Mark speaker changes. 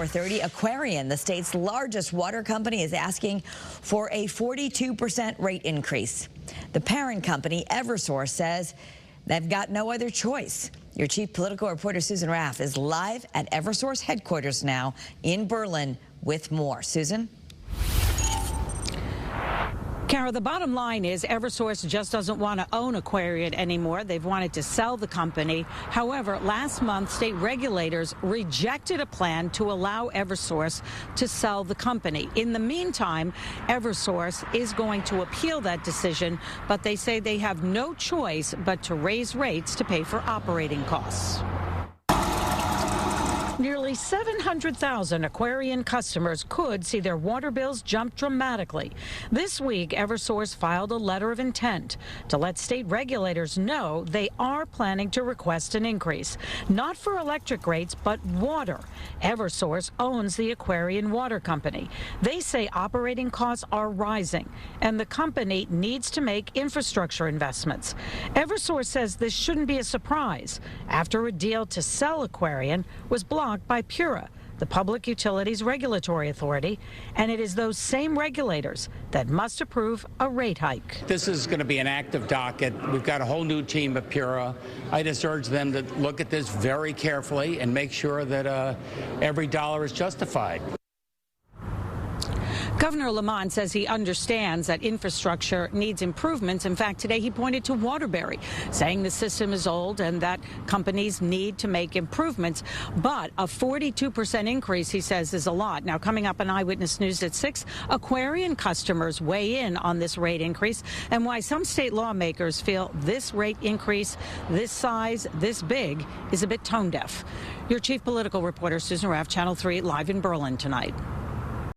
Speaker 1: 4:30, Aquarion, the state's largest water company, is asking for a 42% rate increase. The parent company, Eversource, says they've got no other choice. Your chief political reporter, Susan Raff, is live at Eversource headquarters now in Berlin with more. Susan?
Speaker 2: Kara, the bottom line is Eversource just doesn't want to own Aquarion anymore. They've wanted to sell the company. However, last month, state regulators rejected a plan to allow Eversource to sell the company. In the meantime, Eversource is going to appeal that decision, but they say they have no choice but to raise rates to pay for operating costs. Nearly 700,000 Aquarion customers could see their water bills jump dramatically. This week, Eversource filed a letter of intent to let state regulators know they are planning to request an increase, not for electric rates, but water. Eversource owns the Aquarion Water Company. They say operating costs are rising, and the company needs to make infrastructure investments. Eversource says this shouldn't be a surprise after a deal to sell Aquarion was blocked by PURA, the Public Utilities Regulatory Authority, and it is those same regulators that must approve a rate hike.
Speaker 3: This is going to be an active docket. We've got a whole new team at PURA. I just urge them to look at this very carefully and make sure that every dollar is justified.
Speaker 2: Governor Lamont says he understands that infrastructure needs improvements. In fact, today he pointed to Waterbury, saying the system is old and that companies need to make improvements. But a 42% increase, he says, is a lot. Now, coming up on Eyewitness News at 6, Aquarion customers weigh in on this rate increase and why some state lawmakers feel this rate increase, this size, this big, is a bit tone deaf. Your chief political reporter, Susan Raff, Channel 3, live in Berlin tonight.